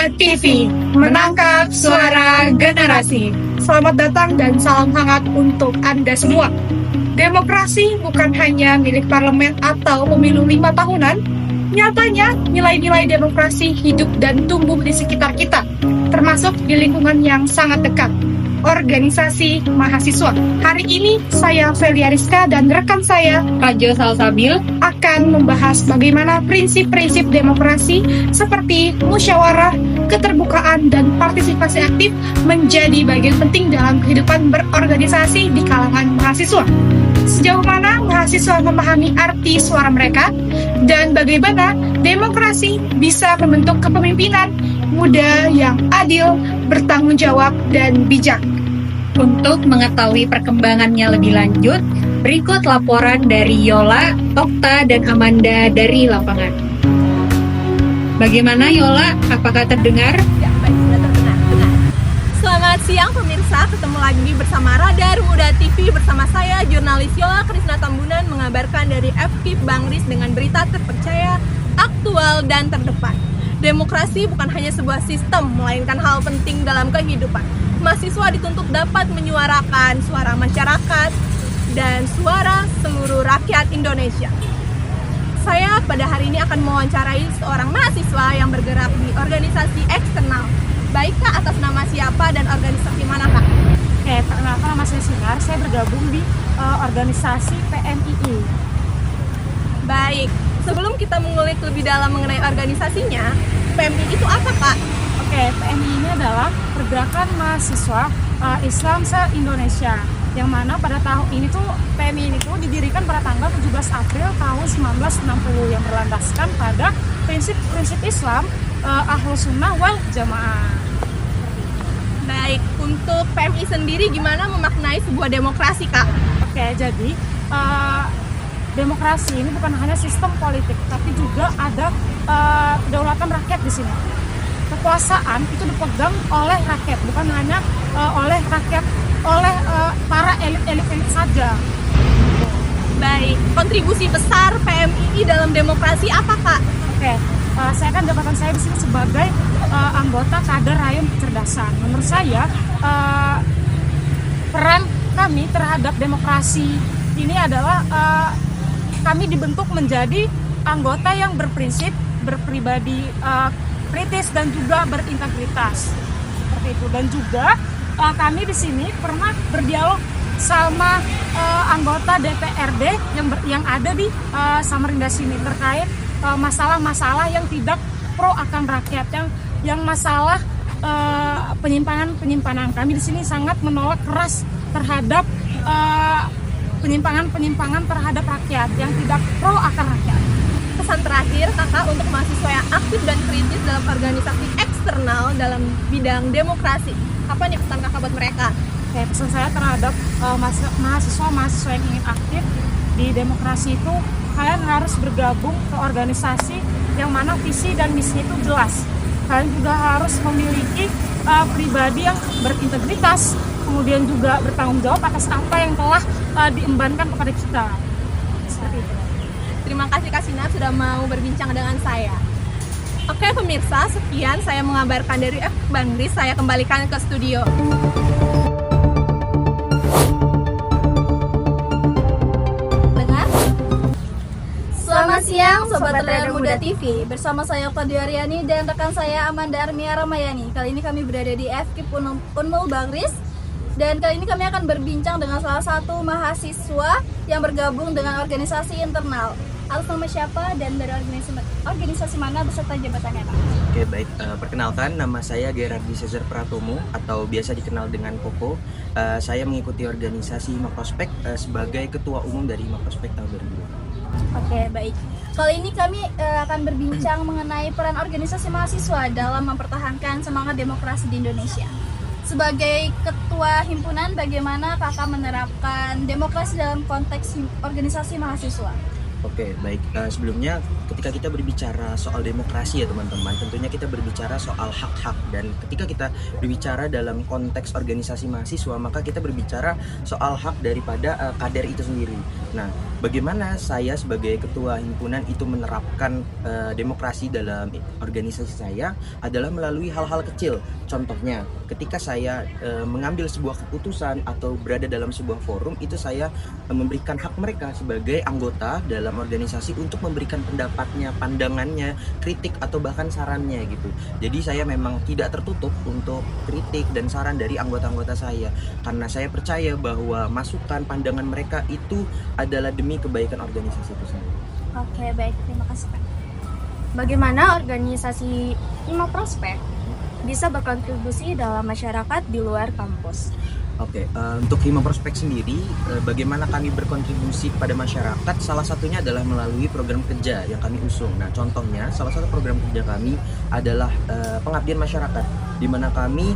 Muda TV, menangkap suara generasi. Selamat datang dan salam hangat untuk Anda semua. Demokrasi bukan hanya milik parlemen atau pemilu 5 tahunan. Nyatanya, nilai-nilai demokrasi hidup dan tumbuh di sekitar kita, termasuk di lingkungan yang sangat dekat, organisasi mahasiswa. Hari ini, saya Velia Rizka dan rekan saya, Rajo Salsabil, akan membahas bagaimana prinsip-prinsip demokrasi seperti musyawarah, keterbukaan, dan partisipasi aktif menjadi bagian penting dalam kehidupan berorganisasi di kalangan mahasiswa. Sejauh mana mahasiswa memahami arti suara mereka, dan bagaimana demokrasi bisa membentuk kepemimpinan muda yang adil, bertanggung jawab, dan bijak. untuk mengetahui perkembangannya lebih lanjut, berikut laporan dari Yola, Okta, dan Amanda dari lapangan. Bagaimana Yola? Apakah terdengar? Ya, baik, sudah terdengar. Selamat siang pemirsa, ketemu lagi bersama Radar Muda TV bersama saya, jurnalis Yola Krisna Tambunan, mengabarkan dari FKIP Bangris dengan berita terpercaya, aktual, dan terdepan. Demokrasi bukan hanya sebuah sistem, melainkan hal penting dalam kehidupan. Mahasiswa dituntut dapat menyuarakan suara masyarakat dan suara seluruh rakyat Indonesia. Saya pada hari ini akan mewawancarai seorang mahasiswa yang bergerak di organisasi eksternal. Baik Kak, atas nama siapa dan organisasi mana Kak? Oke, perkenalkan nama saya Sinar, saya bergabung di organisasi PMII. Baik, sebelum kita mengulik lebih dalam mengenai organisasinya, PMII itu apa Kak? Oke, PMII ini adalah pergerakan mahasiswa Islam se-Indonesia, yang mana pada tahun ini tuh PMII ini tuh didirikan pada tanggal 17 April tahun 1960 yang berlandaskan pada prinsip-prinsip Islam Ahlus Sunnah wal Jamaah. Baik, untuk PMI sendiri gimana memaknai sebuah demokrasi Kak? Oke, jadi demokrasi ini bukan hanya sistem politik, tapi juga ada kedaulatan rakyat di sini. Kekuasaan itu dipegang oleh rakyat, bukan hanya oleh rakyat, oleh para elit-elit saja. Baik, kontribusi besar PMII dalam demokrasi apa Kak? Oke, saya kan jabatan saya di sini sebagai anggota kader Rayon Kecerdasan. Menurut saya peran kami terhadap demokrasi ini adalah kami dibentuk menjadi anggota yang berprinsip, berpribadi kritis dan juga berintegritas seperti itu. Dan juga kami di sini pernah berdialog sama anggota DPRD yang ada di Samarinda sini terkait masalah-masalah yang tidak pro akan rakyat, yang masalah penyimpangan kami di sini sangat menolak keras terhadap penyimpangan terhadap rakyat yang tidak pro akan rakyat. Pesan terakhir Kakak untuk mahasiswa yang aktif dan kritis dalam organisasi eksternal dalam bidang demokrasi. Apa nih pesan Kakak buat mereka? Oke, pesan saya terhadap mahasiswa yang ingin aktif di demokrasi itu, kalian harus bergabung ke organisasi yang mana visi dan misinya itu jelas. Kalian juga harus memiliki pribadi yang berintegritas, kemudian juga bertanggung jawab atas apa yang telah diembankan kepada kita. Seperti itu. Terima kasih Kak Sinar sudah mau berbincang dengan saya. Oke pemirsa, sekian saya mengabarkan dari FKIP Bangris, saya kembalikan ke studio. Selamat siang Sobat Radar Muda TV. Bersama saya Okta Aryani dan rekan saya Amanda Armia Ramayani. Kali ini kami berada di FKIP Unmul Bangris. Dan kali ini kami akan berbincang dengan salah satu mahasiswa yang bergabung dengan organisasi internal. Atas nama siapa dan dari organisasi mana beserta jabatannya Pak? Oke, baik. Perkenalkan, nama saya Gerardi Cesar Pratomo atau biasa dikenal dengan Koko. Saya mengikuti organisasi Makprospek sebagai Ketua Umum dari Makprospek tahun 2020. Oke, baik. Kali ini kami akan berbincang mengenai peran organisasi mahasiswa dalam mempertahankan semangat demokrasi di Indonesia. Sebagai ketua himpunan, bagaimana Kakak menerapkan demokrasi dalam konteks organisasi mahasiswa? Oke, baik. Sebelumnya ketika kita berbicara soal demokrasi ya teman-teman, tentunya kita berbicara soal hak-hak, dan ketika kita berbicara dalam konteks organisasi mahasiswa, maka kita berbicara soal hak daripada kader itu sendiri. Nah, bagaimana saya sebagai ketua himpunan itu menerapkan demokrasi dalam organisasi saya adalah melalui hal-hal kecil. Contohnya, ketika saya mengambil sebuah keputusan atau berada dalam sebuah forum, itu saya memberikan hak mereka sebagai anggota dalam organisasi untuk memberikan pendapatnya, pandangannya, kritik atau bahkan sarannya gitu. Jadi saya memang tidak tertutup untuk kritik dan saran dari anggota-anggota saya, karena saya percaya bahwa masukan pandangan mereka itu adalah demi kebaikan organisasi itu sendiri. Oke, baik, terima kasih Pak. Bagaimana organisasi Hima Prospek bisa berkontribusi dalam masyarakat di luar kampus? Oke, untuk Hima Prospek sendiri, bagaimana kami berkontribusi kepada masyarakat? Salah satunya adalah melalui program kerja yang kami usung. Nah, contohnya, salah satu program kerja kami adalah pengabdian masyarakat, di mana kami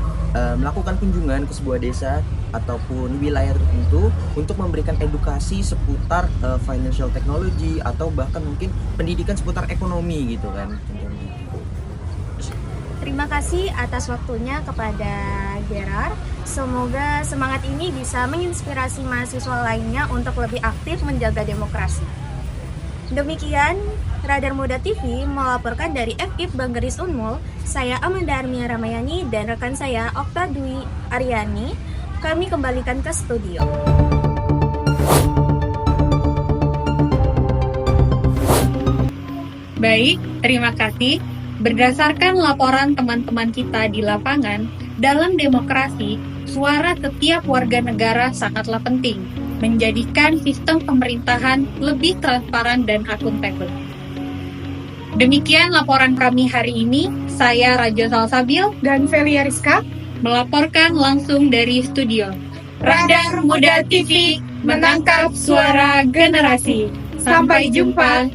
melakukan kunjungan ke sebuah desa ataupun wilayah tertentu untuk memberikan edukasi seputar financial technology atau bahkan mungkin pendidikan seputar ekonomi gitu kan. Terima kasih atas waktunya kepada Gerard. Semoga semangat ini bisa menginspirasi mahasiswa lainnya untuk lebih aktif menjaga demokrasi. Demikian, Radar Muda TV melaporkan dari FKIP Banggeris Unmul. Saya Amanda Armia Ramayani dan rekan saya Okta Dwi Aryani. Kami kembalikan ke studio. Baik, terima kasih. Berdasarkan laporan teman-teman kita di lapangan, dalam demokrasi, suara setiap warga negara sangatlah penting, menjadikan sistem pemerintahan lebih transparan dan akuntabel. Demikian laporan kami hari ini. Saya Raja Salsabil Dan Velia Rizka, melaporkan langsung dari studio. Radar Muda TV menangkap suara generasi. Sampai jumpa.